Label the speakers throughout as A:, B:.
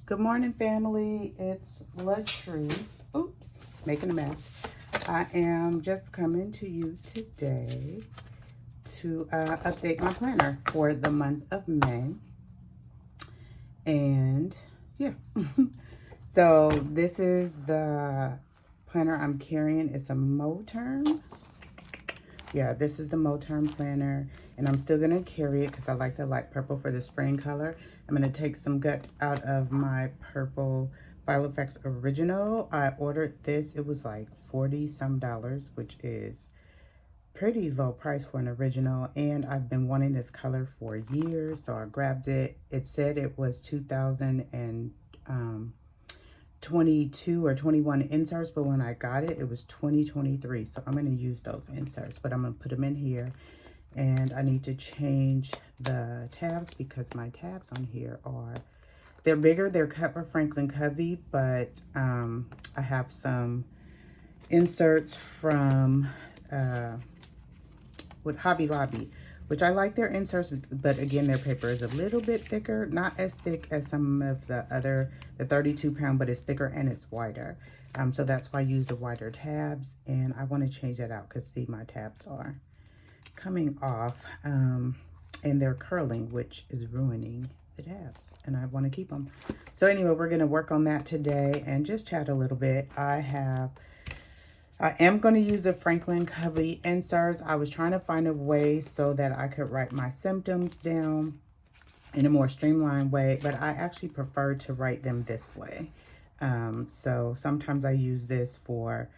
A: Good morning, family. It's Thru's. Oops, making a mess. I am just coming to you today to update my planner for the month of May. And yeah, so this is the planner I'm carrying. It's a Moterm. Yeah, this is the Moterm planner, and I'm still gonna carry it because I like the light purple for the spring color. I'm gonna take some guts out of my purple File Effects Original. I ordered this, it was like 40 some dollars, which is pretty low price for an original, and I've been wanting this color for years, so I grabbed it. It said it was 2022 or 21 inserts, but when I got it, it was 2023. So I'm going to use those inserts, but I'm going to put them in here. And I need to change the tabs because my tabs on here they're bigger. They're cut for Franklin Covey, but I have some inserts from with Hobby Lobby, which I like their inserts, but again, their paper is a little bit thicker, not as thick as some of the 32 pound, but it's thicker and it's wider. So that's why I use the wider tabs, and I want to change that out because see, my tabs are coming off, and they're curling, which is ruining the tabs, and I want to keep them. So anyway, we're going to work on that today and just chat a little bit. I am going to use the Franklin Covey inserts. I was trying to find a way so that I could write my symptoms down in a more streamlined way, but I actually prefer to write them this way. So sometimes I use this for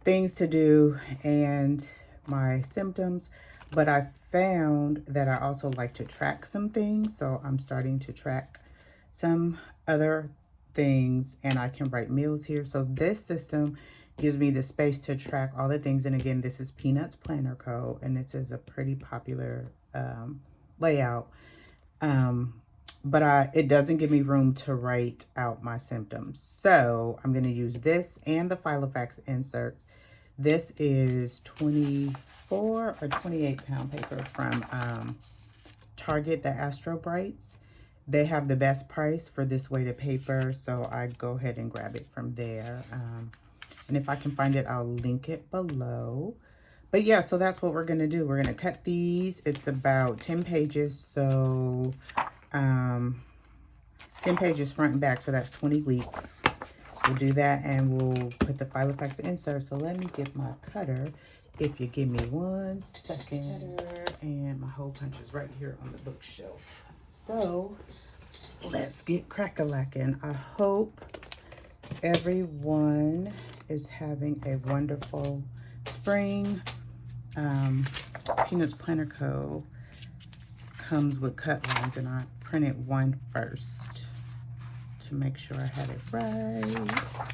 A: things to do and my symptoms, but I found that I also like to track some things. So I'm starting to track some other things, and I can write meals here. So this system gives me the space to track all the things. And again, this is Peanuts Planner Code, and this is a pretty popular layout. But it doesn't give me room to write out my symptoms. So I'm going to use this and the File Effects inserts. This is 24 or 28 pound paper from Target, the Astro Brights. They have the best price for this weighted paper, so I go ahead and grab it from there. And if I can find it, I'll link it below. But yeah, so that's what we're going to do. We're going to cut these. It's about 10 pages, so 10 pages front and back, so that's 20 weeks. We'll do that, and we'll put the File Effects insert. So let me get my cutter, if you give me 1 second. And my hole punch is right here on the bookshelf. So let's get crack-a-lackin'. I hope everyone is having a wonderful spring. Peanuts Planner Co. comes with cut lines, and I printed one first to make sure I had it right.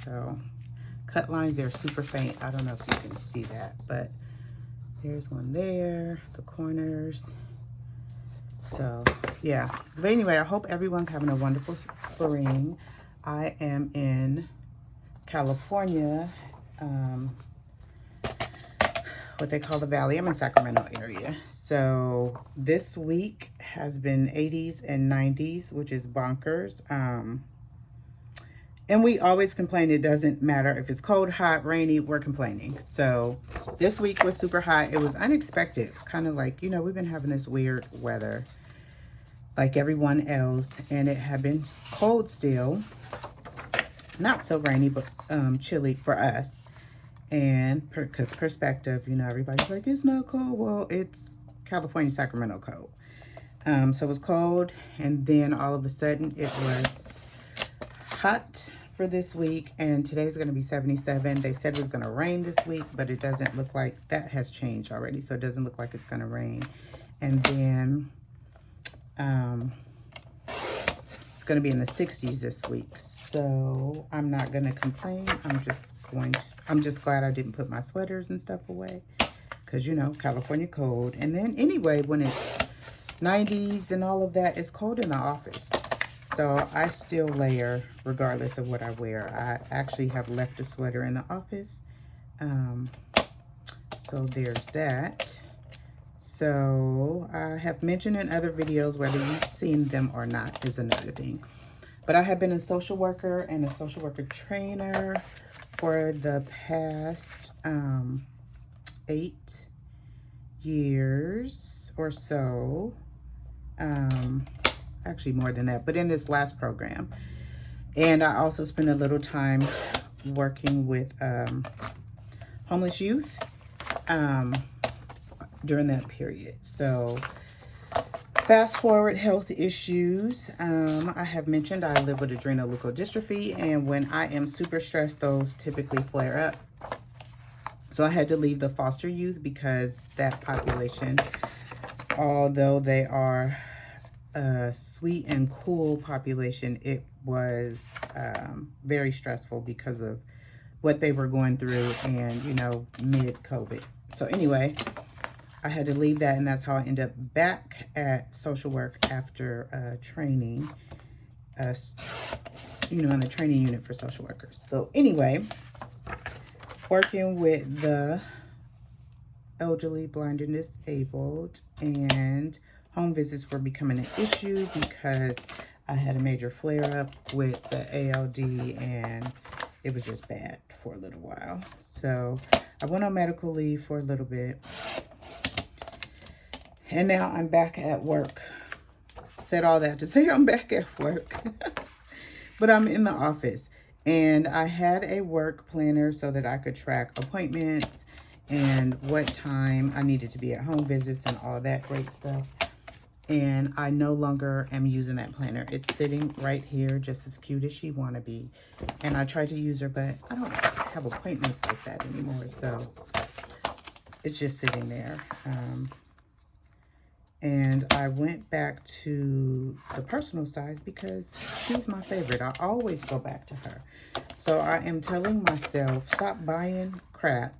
A: So cut lines, they're super faint. I don't know if you can see that, but there's one there, the corners. So yeah, but anyway, I hope everyone's having a wonderful spring. I am in California, what they call the Valley. I'm in Sacramento area. So this week has been 80s and 90s, which is bonkers. And we always complain it doesn't matter if it's cold, hot, rainy, we're complaining. So this week was super hot. It was unexpected, kind of like, you know, we've been having this weird weather like everyone else, and it had been cold still. Not so rainy, but chilly for us. And because perspective, you know, everybody's like, it's not cold. Well, it's California, Sacramento cold. So it was cold, and then all of a sudden it was hot for this week, and today's going to be 77. They said it was going to rain this week, but it doesn't look like that has changed already, so it doesn't look like it's going to rain. And then it's going to be in the 60s this week, so I'm not going to complain. I'm just glad I didn't put my sweaters and stuff away, because, you know, California cold. And then anyway, when it's 90s and all of that, it's cold in the office. So I still layer regardless of what I wear. I actually have left a sweater in the office. So there's that. So I have mentioned in other videos, whether you've seen them or not is another thing. But I have been a social worker and a social worker trainer for the past 8 years or so. Actually more than that, but in this last program. And I also spent a little time working with homeless youth during that period. So fast forward, health issues. I have mentioned I live with adrenal leukodystrophy, and when I am super stressed, those typically flare up. So I had to leave the foster youth because that population, although they are a sweet and cool population, it was very stressful because of what they were going through and, you know, mid-COVID. So anyway, I had to leave that, and that's how I ended up back at social work after training, you know, in the training unit for social workers. So anyway, working with the elderly, blind, and disabled, and home visits were becoming an issue because I had a major flare-up with the ALD, and it was just bad for a little while. So I went on medical leave for a little bit, and now I'm back at work. Said all that to say I'm back at work. But I'm in the office, and I had a work planner so that I could track appointments and what time I needed to be at home visits and all that great stuff. And I no longer am using that planner. It's sitting right here, just as cute as she want to be. And I tried to use her, but I don't have appointments like that anymore. So it's just sitting there. And I went back to the personal size because she's my favorite. I always go back to her. So I am telling myself, stop buying crap.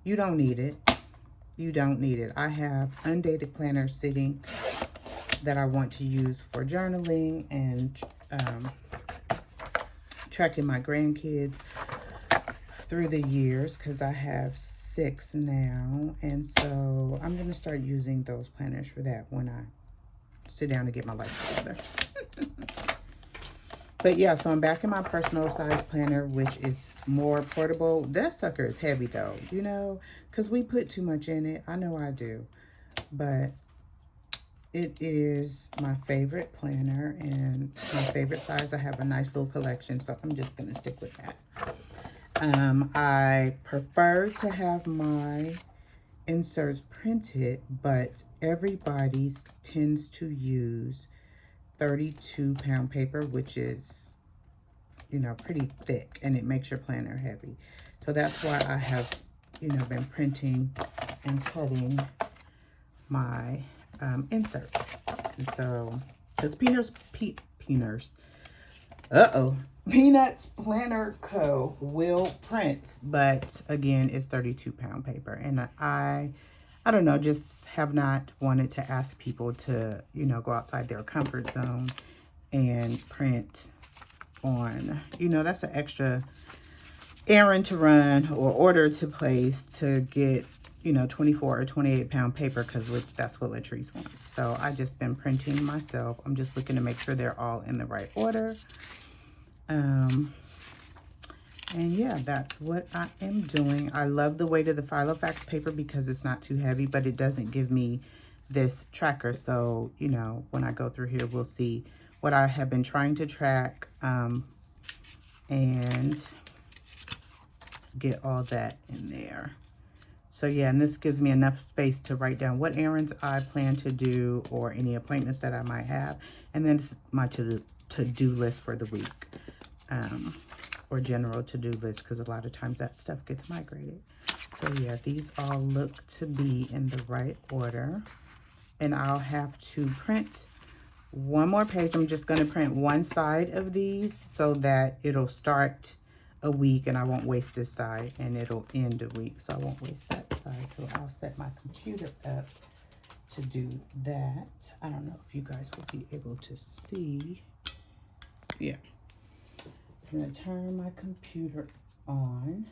A: You don't need it. You don't need it. I have undated planners sitting that I want to use for journaling and tracking my grandkids through the years, because I have 6 now. And so I'm going to start using those planners for that when I sit down to get my life together. But yeah, so I'm back in my personal size planner, which is more portable. That sucker is heavy though, you know, because we put too much in it. I know I do. But it is my favorite planner and my favorite size. I have a nice little collection, so I'm just going to stick with that. I prefer to have my inserts printed, but everybody tends to use 32-pound paper, which is, you know, pretty thick, and it makes your planner heavy. So that's why I have, you know, been printing and cutting my inserts. And so, because Peanuts Planner Co. will print, but again, it's 32-pound paper. And I don't know, just have not wanted to ask people to, you know, go outside their comfort zone and print on, you know, that's an extra errand to run or order to place to get, you know, 24 or 28-pound paper, because that's what Latrice wants. So I just been printing myself. I'm just looking to make sure they're all in the right order. And yeah, that's what I am doing. I love the weight of the Filofax paper because it's not too heavy, but it doesn't give me this tracker. So, you know, when I go through here, we'll see what I have been trying to track and get all that in there. So yeah, and this gives me enough space to write down what errands I plan to do or any appointments that I might have. And then my to-do list for the week. Or general to-do list, because a lot of times that stuff gets migrated. So yeah, these all look to be in the right order. And I'll have to print one more page. I'm just going to print one side of these so that it'll start a week and I won't waste this side, and it'll end a week, so I won't waste that side. So I'll set my computer up to do that. I don't know if you guys will be able to see. Yeah. I'm going to turn my computer on.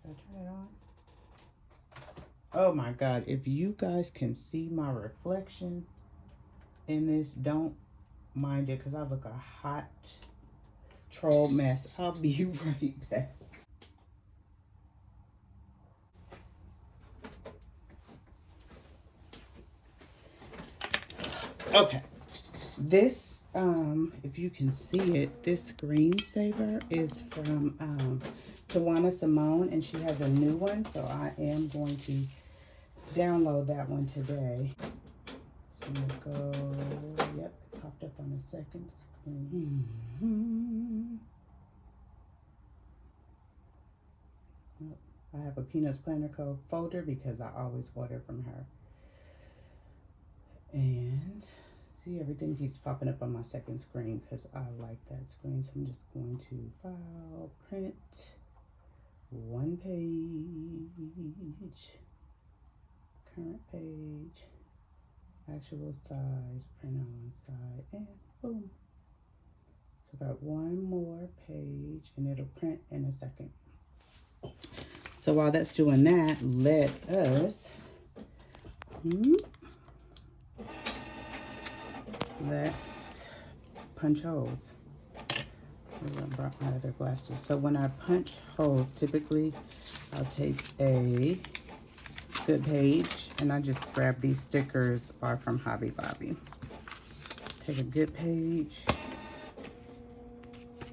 A: Should I turn it on? Oh my God, if you guys can see my reflection in this, don't mind it because I look a hot troll mess. I'll be right back. Okay, this, if you can see it, this screensaver is from Tawana Simone, and she has a new one, so I am going to download that one today. So I'm gonna go, yep, it popped up on the second screen. I have a Peanuts Planner Code folder because I always order from her. And see, everything keeps popping up on my second screen because I like that screen. So I'm just going to file, print, one page, current page, actual size, print on one side, and boom. So I got one more page and it'll print in a second. So while that's doing that, let us let's punch holes. I brought my other glasses. So when I punch holes, typically I'll take a good page and I just grab these stickers are from Hobby Lobby. Take a good page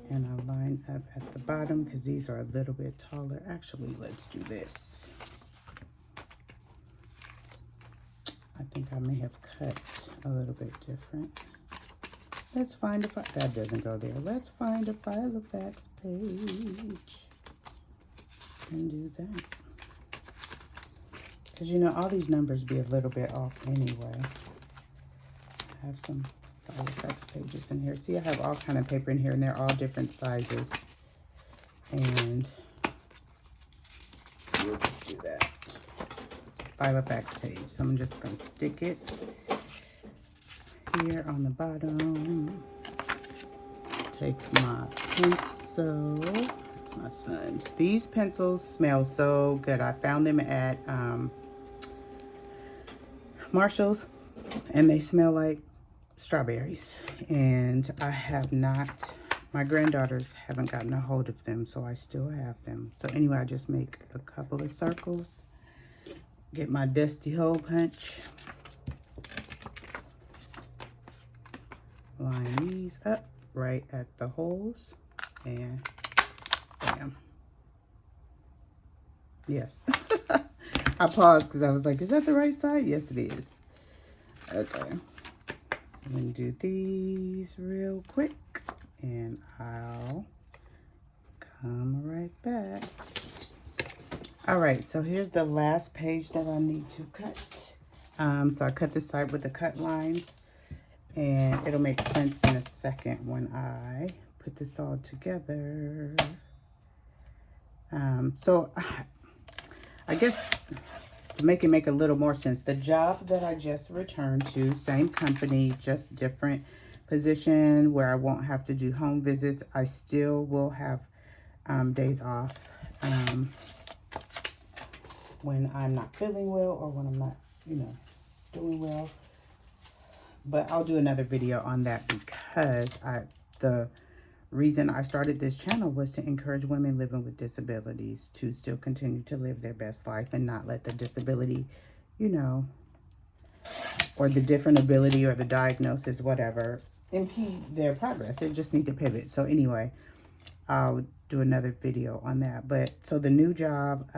A: and I line up at the bottom because these are a little bit taller. Actually, let's do this. I think I may have cut a little bit different. Let's find a that doesn't go there. Let's find a Filofax page and do that. Because you know, all these numbers be a little bit off anyway. I have some Filofax pages in here. See, I have all kind of paper in here and they're all different sizes. And we'll just do that. Filofax page. So I'm just going to stick it here on the bottom. Take my pencil. It's my son's. These pencils smell so good. I found them at Marshall's and they smell like strawberries. And I have not, my granddaughters haven't gotten a hold of them, so I still have them. So anyway, I just make a couple of circles. Get my dusty hole punch. Line these up right at the holes. And bam. Yes. I paused because I was like, is that the right side? Yes, it is. Okay. I'm going to do these real quick. And I'll come right back. All right, so here's the last page that I need to cut. So I cut this side with the cut lines, and it'll make sense in a second when I put this all together. So I guess to make it make a little more sense, the job that I just returned to, same company, just different position where I won't have to do home visits. I still will have days off. When I'm not feeling well or when I'm not, you know, doing well. But I'll do another video on that because the reason I started this channel was to encourage women living with disabilities to still continue to live their best life and not let the disability, you know, or the different ability or the diagnosis, whatever, impede their progress. They just need to pivot. So anyway, I'll do another video on that. But so the new job,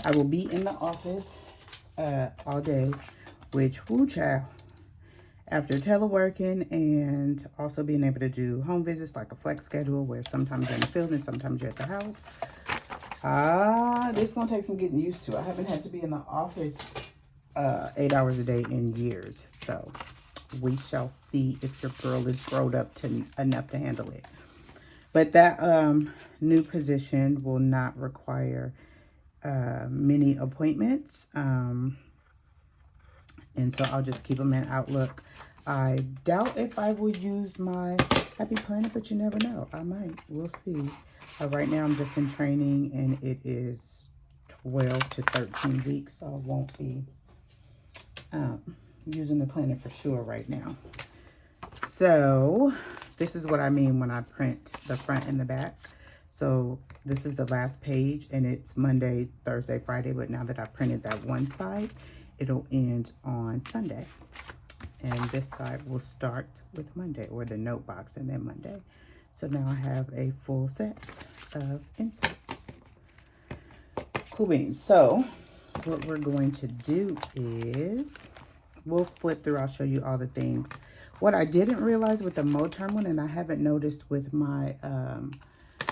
A: I will be in the office all day, which, woo child, after teleworking and also being able to do home visits, like a flex schedule where sometimes you're in the field and sometimes you're at the house. This is going to take some getting used to. I haven't had to be in the office 8 hours a day in years. So we shall see if your girl is grown up enough to handle it. But that new position will not require many appointments, and so I'll just keep them in Outlook. I doubt if I would use my Happy Planner, but you never know. I might. We'll see. Right now I'm just in training and it is 12 to 13 weeks, so I won't be using the planner for sure right now. So this is what I mean when I print the front and the back. So this is the last page, and it's Monday, Thursday, Friday, but now that I printed that one side, it'll end on Sunday. And this side will start with Monday, or the note box, and then Monday. So now I have a full set of inserts. Cool beans. So what we're going to do is we'll flip through. I'll show you all the things. What I didn't realize with the Moterm one, and I haven't noticed with my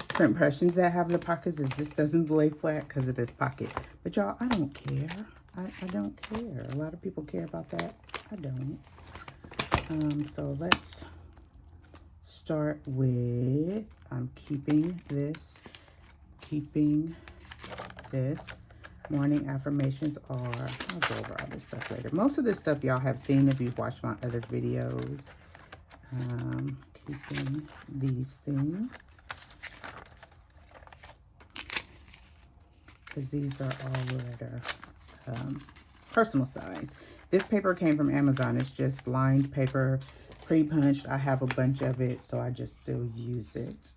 A: print impressions that have the pockets, is this doesn't lay flat because of this pocket. But y'all, I don't care. I don't care. A lot of people care about that. I don't. So let's start with, I'm keeping this. Morning affirmations are, I'll go over all this stuff later. Most of this stuff y'all have seen if you've watched my other videos. Keeping these things, because these are all that are personal size. This paper came from Amazon. It's just lined paper, pre-punched. I have a bunch of it, so I just still use it.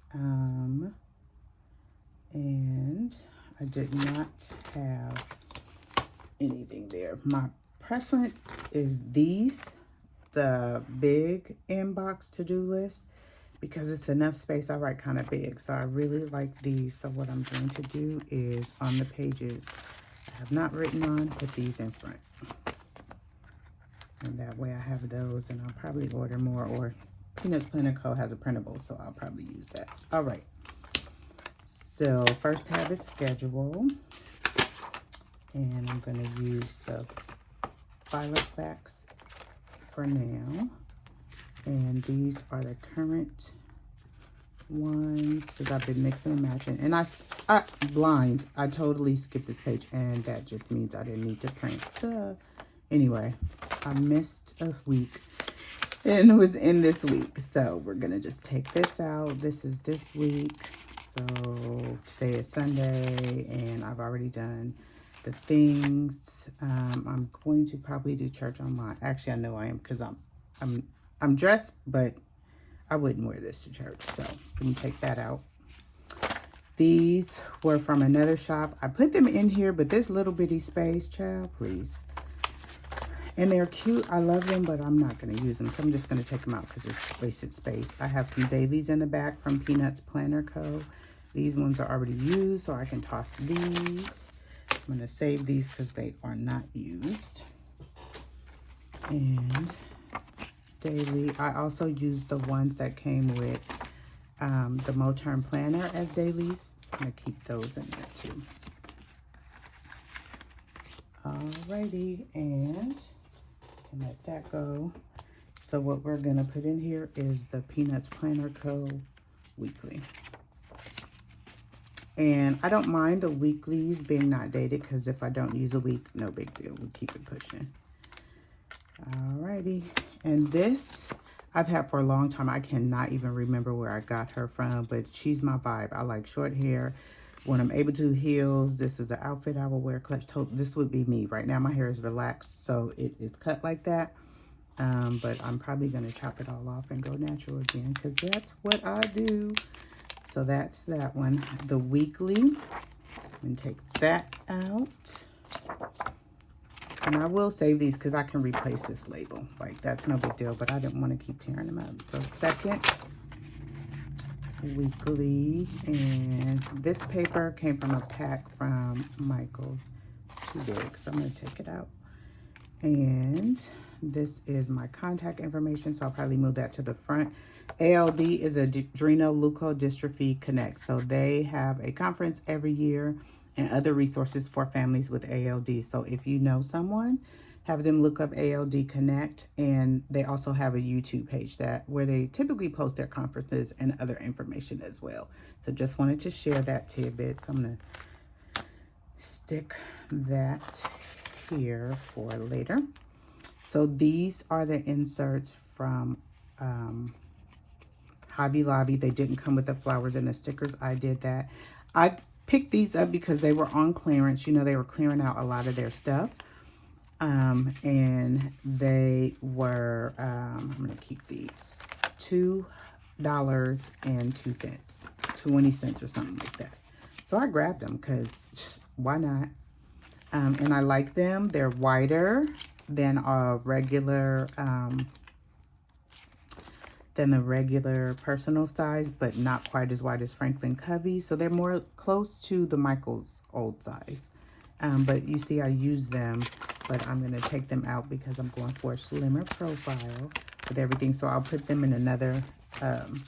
A: And I did not have anything there. My preference is these, the big inbox to-do list, because it's enough space. I write kind of big, so I really like these. So what I'm going to do is on the pages I have not written on, put these in front. And that way I have those, and I'll probably order more, or Peanuts Planner Co. has a printable, so I'll probably use that. All right. So first tab is schedule, and I'm going to use the Filofax for now. And these are the current ones, because I've been mixing and matching. And I totally skipped this page, and that just means I didn't need to print. Anyway, I missed a week, and it was in this week. So we're going to just take this out. This is this week. So today is Sunday, and I've already done the things. I'm going to probably do church online. Actually, I know I am, because I'm dressed, but I wouldn't wear this to church. So let me take that out. These were from another shop. I put them in here, but this little bitty space, child, please. And they're cute. I love them, but I'm not going to use them. So I'm just going to take them out because it's wasted space. I have some dailies in the back from Peanuts Planner Co. These ones are already used, so I can toss these. I'm going to save these because they are not used. And daily, I also used the ones that came with the Moterm Planner as dailies. So I'm going to keep those in there too. Alrighty, and let that go. So what we're going to put in here is the Peanuts Planner Co. weekly. And I don't mind the weeklies being not dated, because if I don't use a week, no big deal. We keep it pushing. Alrighty. And this I've had for a long time. I cannot even remember where I got her from, but she's my vibe. I like short hair. When I'm able to, heels. This is the outfit I will wear. Clutch toe. This would be me. Right now my hair is relaxed, so it is cut like that. But I'm probably going to chop it all off and go natural again, because that's what I do. So that's that one. The weekly. And take that out. And I will save these because I can replace this label. Like, that's no big deal, but I didn't want to keep tearing them up. So second weekly, and this paper came from a pack from Michael's. Too big, so I'm going to take it out. And this is my contact information, so I'll probably move that to the front. ALD is Adrenoleukodystrophy Connect. So they have a conference every year and other resources for families with ALD. So if you know someone, have them look up ALD Connect, and they also have a YouTube page where they typically post their conferences and other information as well. So just wanted to share that tidbit. So I'm going to stick that here for later. So these are the inserts from Hobby Lobby. They didn't come with the flowers and the stickers. I did that. I picked these up because they were on clearance. You know, they were clearing out a lot of their stuff. And they were, I'm going to keep these, $2.02, 20 cents or something like that. So I grabbed them because why not? And I like them. They're wider than a regular, than the regular personal size, but not quite as wide as Franklin Covey. So they're more close to the Michael's old size. But you see I use them, but I'm going to take them out because I'm going for a slimmer profile with everything. So I'll put them in another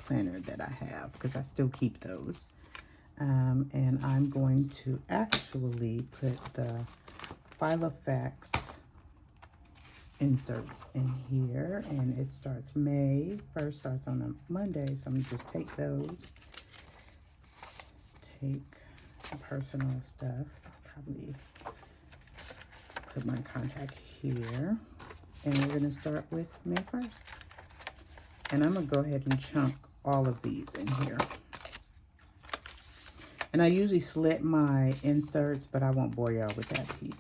A: planner that I have because I still keep those. And I'm going to actually put the Filofax inserts in here, and it starts May 1st, starts on a Monday, so I'm gonna just take those, take the personal stuff, probably put my contact here, and we're gonna start with May 1st. And I'm gonna go ahead and chunk all of these in here. And I usually slit my inserts, but I won't bore y'all with that piece.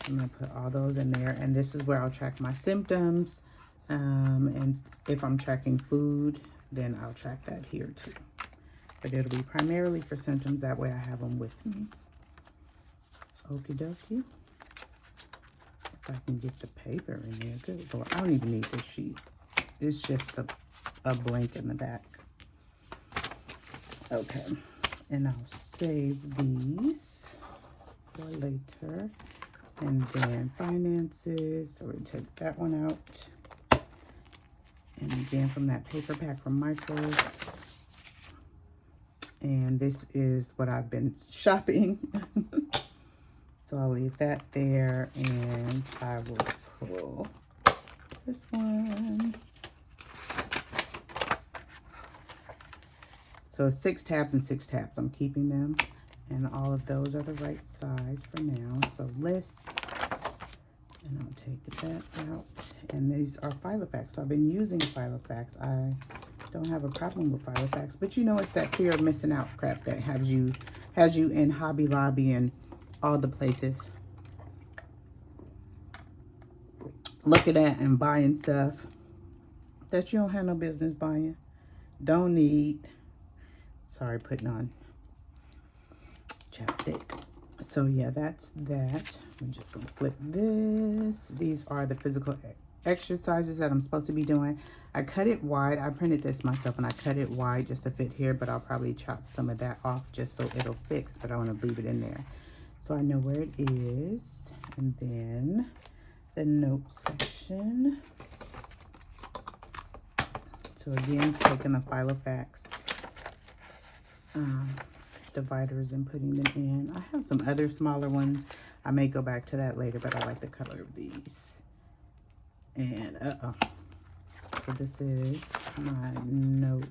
A: I'm going to put all those in there, and this is where I'll track my symptoms, and if I'm tracking food, then I'll track that here too. But it'll be primarily for symptoms, that way I have them with me. Okie dokie. If I can get the paper in there, good Lord. I don't even need this sheet. It's just a blank in the back. Okay, and I'll save these for later. And then finances, so we're gonna take that one out. And again, from that paper pack from Michael's. And this is what I've been shopping. So I'll leave that there, and I will pull this one. So 6 tabs and 6 tabs, I'm keeping them. And all of those are the right size for now. So lists, and I'll take that out. And these are Filofax. So I've been using Filofax. I don't have a problem with Filofax, but you know, it's that fear of missing out crap that has you in Hobby Lobby and all the places looking at and buying stuff that you don't have no business buying, don't need. Sorry, putting on chapstick. So yeah, that's that. I'm just gonna flip this. These are the physical exercises that I'm supposed to be doing. I cut it wide. I printed this myself, and I cut it wide just to fit here, but I'll probably chop some of that off just so it'll fix, but I want to leave it in there so I know where it is. And then the note section. So again, taking the Filofax dividers and putting them in. I have some other smaller ones. I may go back to that later, but I like the color of these. And so this is my notes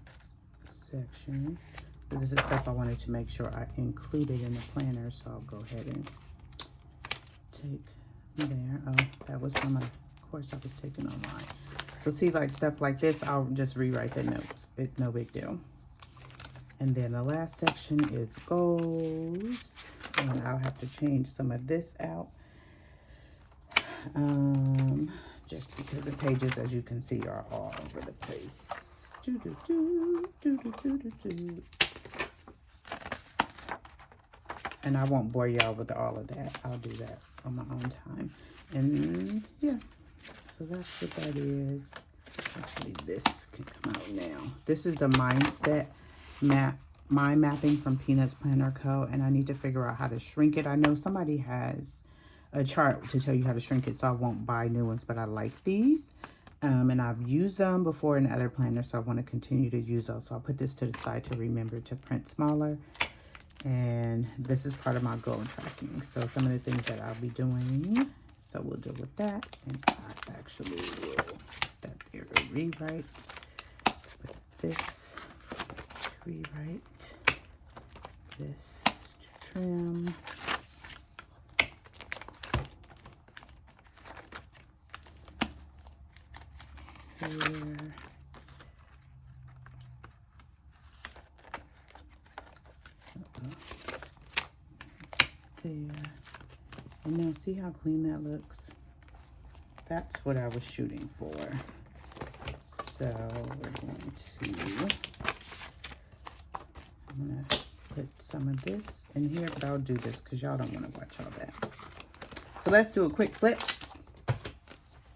A: section. So this is stuff I wanted to make sure I included in the planner, so I'll go ahead and take there. Oh, that was from a course I was taking online. So see, like stuff like this, I'll just rewrite the notes. It's no big deal. And then the last section is goals, and I'll have to change some of this out, just because the pages, as you can see, are all over the place. And I won't bore y'all with all of that. I'll do that on my own time. And yeah, so that's what that is. Actually, this can come out now. This is the mindset mind mapping from Peanuts Planner Co. And I need to figure out how to shrink it. I know somebody has a chart to tell you how to shrink it, so I won't buy new ones, but I like these. And I've used them before in other planners, so I want to continue to use those. So I'll put this to the side to remember to print smaller. And this is part of my goal tracking. So some of the things that I'll be doing, so we'll deal with that. And I actually will put that there to rewrite. Put this rewrite, this to trim, here, there, and now see how clean that looks. that's what I was shooting for. So we're going to, I'm going to put some of this in here, but I'll do this because y'all don't want to watch all that. So let's do a quick flip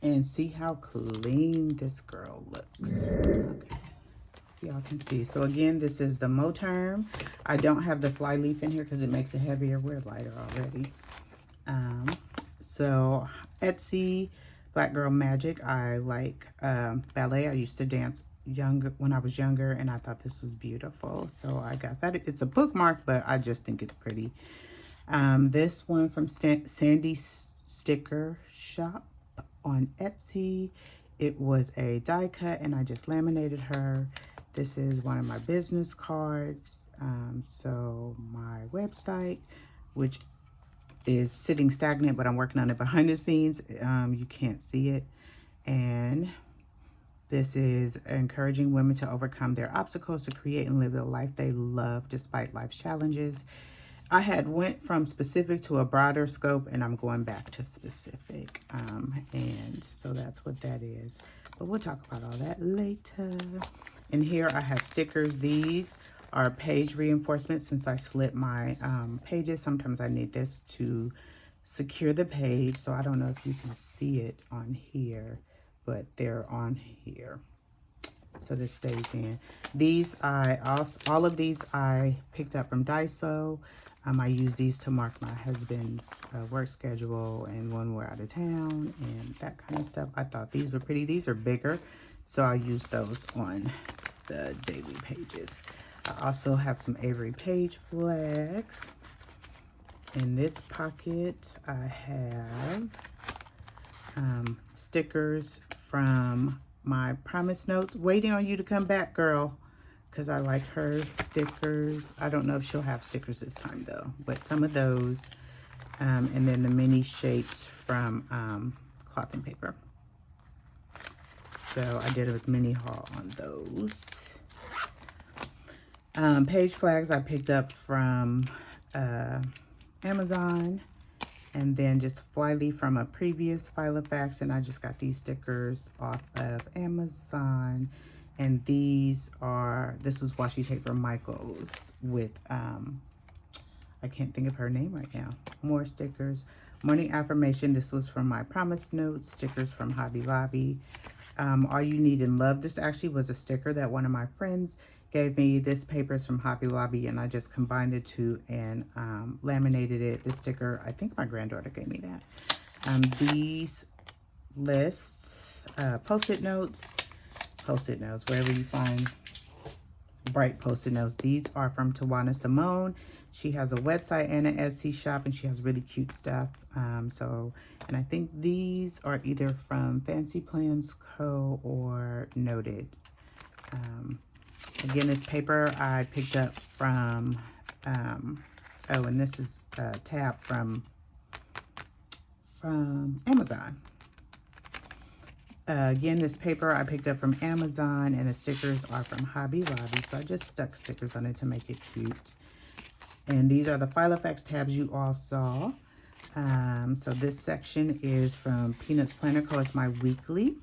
A: and see how clean this girl looks. Okay, y'all can see. So again, this is the Moterm. I don't have the fly leaf in here because it makes it heavier. We're lighter already. So Etsy, Black Girl Magic. I like ballet. I used to dance when I was younger, and I thought this was beautiful. So I got that. It's a bookmark, but I just think it's pretty. This one from Sandy Sticker Shop on Etsy. It was a die cut, and I just laminated her. This is one of my business cards. So my website, which is sitting stagnant, but I'm working on it behind the scenes. You can't see it. And this is encouraging women to overcome their obstacles to create and live the life they love despite life's challenges. I had went from specific to a broader scope, and I'm going back to specific. And so that's what that is. But we'll talk about all that later. And here I have stickers. These are page reinforcements. Since I slit my pages, sometimes I need this to secure the page. So I don't know if you can see it on here, but they're on here. So this stays in. These all of these I picked up from Daiso. I use these to mark my husband's work schedule and when we're out of town and that kind of stuff. I thought these were pretty. These are bigger, so I use those on the daily pages. I also have some Avery Page flags. In this pocket, I have stickers from my promise notes. Waiting on you to come back, girl, because I like her stickers. I don't know if she'll have stickers this time though, but some of those. And then the mini shapes from Cloth and Paper. So I did a mini haul on those. Page flags I picked up from Amazon. And then just fly leaf from a previous Filofax, and I just got these stickers off of Amazon. And these are, this is washi tape from Michaels with, I can't think of her name right now. More stickers. Morning affirmation, this was from my promise notes. Stickers from Hobby Lobby. All You Need in Love, this actually was a sticker that one of my friends gave me. This paper is from Hobby Lobby, and I just combined the two and laminated it. This sticker, I think my granddaughter gave me that. These lists, post-it notes, wherever you find bright post-it notes. These are from Tawana Simone. She has a website and an Etsy shop, and she has really cute stuff. And I think these are either from Fancy Plans Co. or Noted. Again, this paper I picked up from, oh, and this is a tab from Amazon. Again, this paper I picked up from Amazon, and the stickers are from Hobby Lobby. So I just stuck stickers on it to make it cute. And these are the Filofax tabs you all saw. So this section is from Peanuts Planner Co. It's my weekly.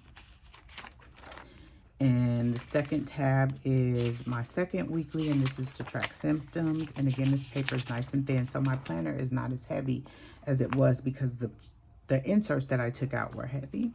A: And the second tab is my second weekly, and this is to track symptoms. And again, this paper is nice and thin, so my planner is not as heavy as it was because the inserts that I took out were heavy.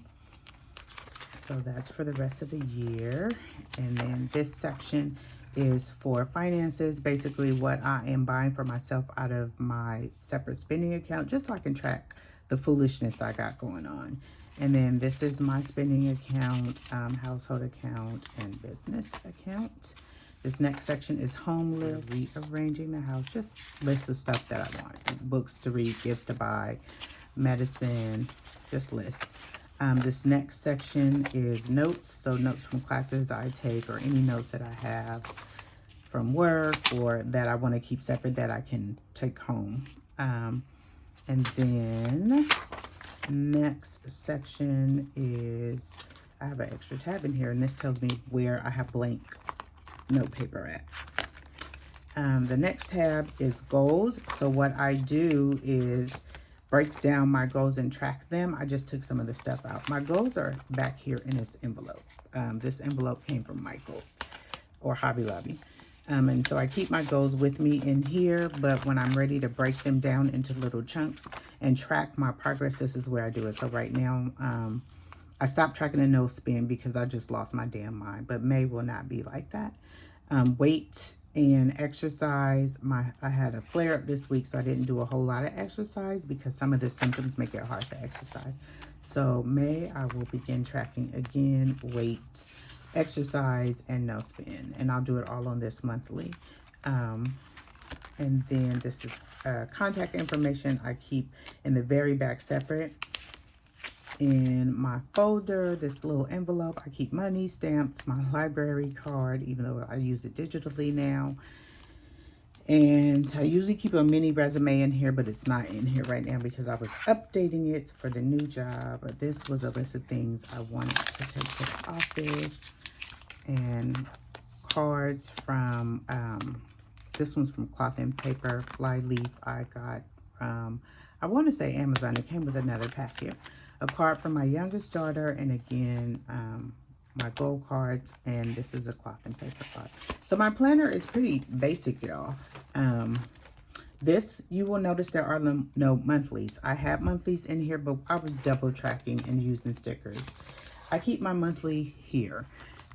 A: So that's for the rest of the year. And then this section is for finances, basically what I am buying for myself out of my separate spending account, just so I can track the foolishness I got going on. And then this is my spending account, household account, and business account. This next section is home list, rearranging the house, just lists of stuff that I want. Books to read, gifts to buy, medicine, just lists. This next section is notes, so notes from classes I take or any notes that I have from work or that I want to keep separate that I can take home. And then next section is, I have an extra tab in here, and this tells me where I have blank note paper at. The next tab is goals. So what I do is break down my goals and track them, I just took some of the stuff out. My goals are back here in this envelope. This envelope came from Michael's or Hobby Lobby. And so I keep my goals with me in here, but when I'm ready to break them down into little chunks and track my progress, this is where I do it. So right now, I stopped tracking the no spin because I just lost my damn mind, but May will not be like that. Weight and exercise. I had a flare up this week, so I didn't do a whole lot of exercise because some of the symptoms make it hard to exercise. So May, I will begin tracking again, weight, exercise, and no spin, and I'll do it all on this monthly. And then this is contact information I keep in the very back separate. In my folder, this little envelope, I keep money, stamps, my library card, even though I use it digitally now. And I usually keep a mini resume in here, but it's not in here right now because I was updating it for the new job. But this was a list of things I wanted to take to the office. And cards from, this one's from Cloth and Paper, Flyleaf. I got from, I want to say Amazon. It came with another pack here. A card from my youngest daughter, and again, my gold cards, and this is a Cloth and Paper card. So my planner is pretty basic, y'all. This, you will notice there are no monthlies. I have monthlies in here, but I was double tracking and using stickers. I keep my monthly here.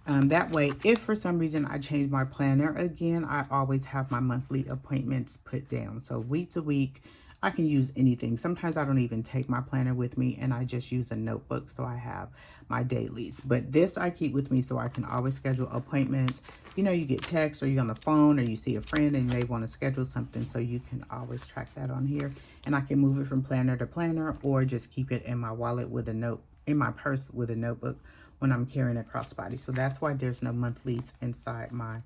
A: That way, if for some reason I change my planner again, I always have my monthly appointments put down. So week to week, I can use anything. Sometimes I don't even take my planner with me and I just use a notebook so I have my dailies. But this I keep with me so I can always schedule appointments. You know, you get text or you're on the phone or you see a friend and they want to schedule something, so you can always track that on here. And I can move it from planner to planner or just keep it in my wallet with a note, in my purse with a notebook when I'm carrying a crossbody. So that's why there's no monthlies inside my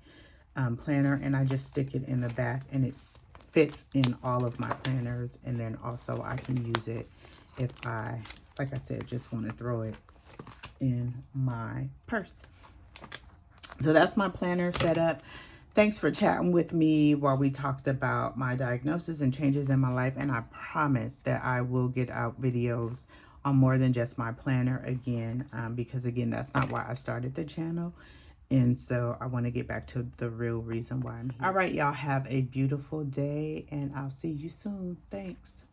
A: planner, and I just stick it in the back and it's fits in all of my planners. And then also I can use it if I, like I said, just want to throw it in my purse. So that's my planner set up. Thanks for chatting with me while we talked about my diagnosis and changes in my life. And I promise that I will get out videos on more than just my planner again, because again, that's not why I started the channel. And so I want to get back to the real reason why I'm here. All right, y'all, have a beautiful day and I'll see you soon. Thanks.